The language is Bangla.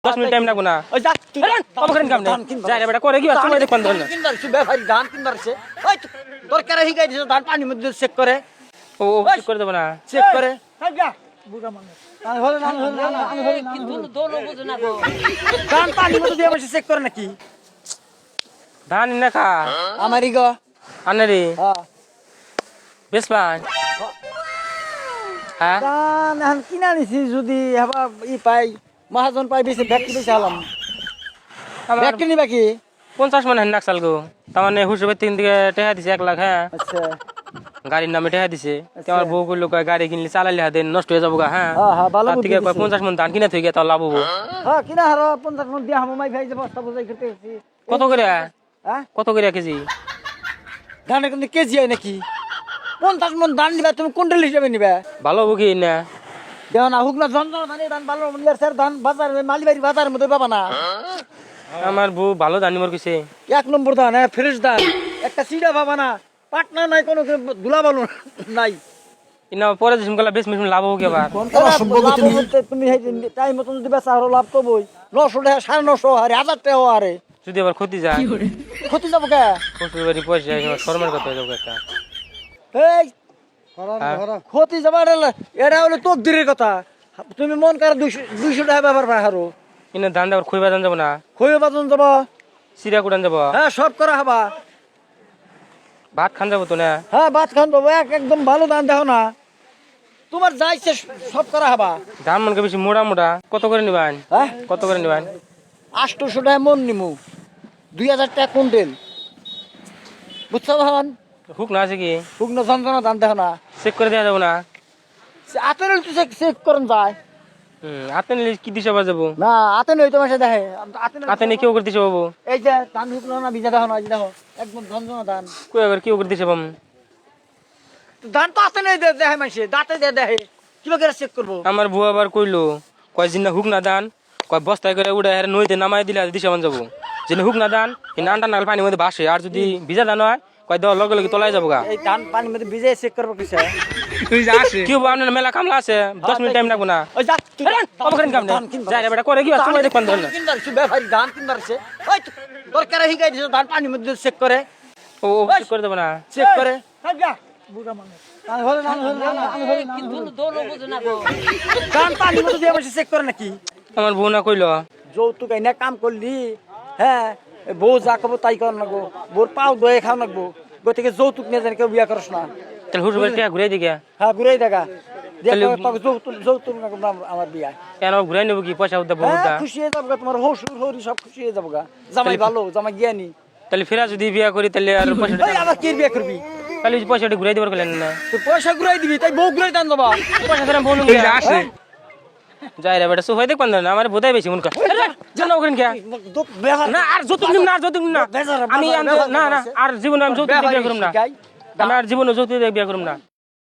10 মিনিট টাইম লাগবো না ওই যা তুই কবে করেন কাম নেই যাই রে বেটা করে কি সময় দেখবেন ধরেন না কিনবার সে ব্যাপারী ধান কিনবার সে ওই দরকার হিগাই দিছে ধান পানির মধ্যে চেক করে ও ঠিক করে দেবো না চেক করে ধান পানির মধ্যে দিয়ে বসে চেক করে নাকি ধান না খা আমারই গো আনে রে হ্যাঁ বেশ পান হ্যাঁ ধান এখন কিনা নিছি যদি হবা ই পাই মহাজন পাই বেশি ব্যক্তি বেশি হলাম আমার ব্যক্তি নিবা কি 50 মন হেন নাকসাল গো তার মানে হুসবে 3 দিকে টেহা দিছে 1 লাখ হ্যাঁ আচ্ছা গাড়ির নামে টেহা দিছে আমার বউ কইলো কয় গাড়ি কিনলে চালাইলে হাতে নষ্ট হয়ে যাবো গা হ্যাঁ হ্যাঁ ভালো তার থেকে কয় 50 মন ধান কিনা থই গিয়া তাও লাভ হবো হ্যাঁ কিনা হারো 50 মন দিয়া হামাই ভাই যে বস্তা বুঝাই করতে গেছি কত করে হ্যাঁ কত করে কেজি ধানের কিন্তু কেজি হয় নাকি 50 মন ধান নিবা তুমি কুইন্টাল হিসেবে নিবা ভালো হবো কি না দেও না হুক না ঝনঝন ধান ধান ভালো মূল্যের স্যার ধান বাজার মালিবাড়ি বাজারের মধ্যে পাবা না আমার বউ ভালো ধান নিমর কইছে 1 নম্বর ধান হ্যাঁ ফ্রেশ ধান একটা সিডা পাবা না পাটনা নাই কোনো ধুলা বালু নাই ইনা পরে যে সুমকালা বেশ মিশন লাভ হবো কি আবার তুমি টাইম মতন যদি বেচা আরো লাভ তো বই 900 টাকা 950 আরে 1000 টাকা আরে যদি আবার ক্ষতি যায় ক্ষতি যাবো কে শ্বশুর বাড়ি পয়সা শর্মার কথা হয়ে যাবো একটা এই ক্ষতি যাবার এটা হলো তকদিরের কথা তুমি মন করে 200 টাকা ব্যবহার পাই হারো ইনা ধান দেওয়ার খুঁই বাজান যাবো না খইও বাজন যাব চিরা কুটান যাবো হ্যাঁ সব করা হবা ভাত খান যাবো তো না হ্যাঁ ভাত খান পাবো একদম ভালো দান দেখো না তোমার যাইছে সব করা হবা ধান মনকে বেশি মোটা মোটা কত করে নিবেন হ্যাঁ কত করে নিবেন 800 টাকা মন নিমু 2000 টাকা কুইন্টাল বুঝছো ভান হুক না আছে কি শুকনো যন্ত্রণা দান দেখো না চেক করে দেওয়া যাবো না আতেন চেক করেন যায় হাতে নিলে কি দিশা পাওয়া যাবো না আতেন ওই তোমার সাথে দেখে হাতে নিয়ে কেউ করে দিশা পাবো এই যে ধান শুকনো না ভিজা দেখো না এই দেখো একদম যন্ত্রণা ধান কই আবার কেউ করে দিশা পাম ধান তো আতেন দেখে মাসে দাঁতে দিয়ে দেখে কিবা করে চেক করবো আমার বউ আবার কইলো কয় জিনা হুক না দান কয় বস্তায় করে উড়ে হেরে নইতে নামাই দিলে দিশা পান যাবো যিনি হুক না দান এই নানটা নাল পানির মধ্যে ভাসে আর যদি ভিজা ধান হয় কয় দেওয়ার লগে লগে তলায় যাবো গা এই ধান পানির মধ্যে ভিজে চেক করবো কিসে তুই যা আসে কি হবো আপনার মেলা কামলা আছে 10 মিনিট টাইম লাগবো না ওই যা তুই কবে করেন কাম যাই রে বেটা করে কি সময় দেখবেন ধরেন না কিনবার সে ব্যাপারী ধান কিনবার সে ওই দরকার হিগাই দিছে ধান পানির মধ্যে চেক করে ও চেক করে দেবো না চেক করে ধান পানির মধ্যে দিয়ে বসে চেক করে নাকি আমার বউ না কইলো যৌতুক না কাম করলি হ্যাঁ বউ যা খাবো তাই কর নাগো বোর পাও দয়ে খাও নাগবো গতিকে যৌতুক নিয়ে জানি কেউ বিয়া করস না তাহলে হুসুর বাড়ি ঘুরে দিকে হ্যাঁ ঘুরেই দেখা যৌতুক নাগব আমার বিয়া কেন ঘুরে নেবো কি পয়সা উদ্দা বহু হ্যাঁ, খুশি হয়ে যাবো গা, তোমার হসুর হরি সব খুশি হয়ে যাবো গা জামাই ভালো জামাই জ্ঞানী তাহলে ফেরা যদি বিয়া করি তাহলে আর পয়সা এই আবার কি বিয়া করবি তাহলে পয়সাটা ঘুরাই দেবার গেলেন না তুই পয়সা ঘুরাই দিবি তাই বউ ঘুরাই দান দেবা পয়সা ধরে বলুন আসে যাই রে বেটা সুফাই দেখবেন না আমার বোধাই বেশি মন কর জানো ওখানে কে না আর যৌতুক নিম না আর যৌতুক নিম না আমি না না আর জীবনে আমি যৌতুক বিয়া করুম না আমি আর জীবনে যৌতুক বিয়া করুম না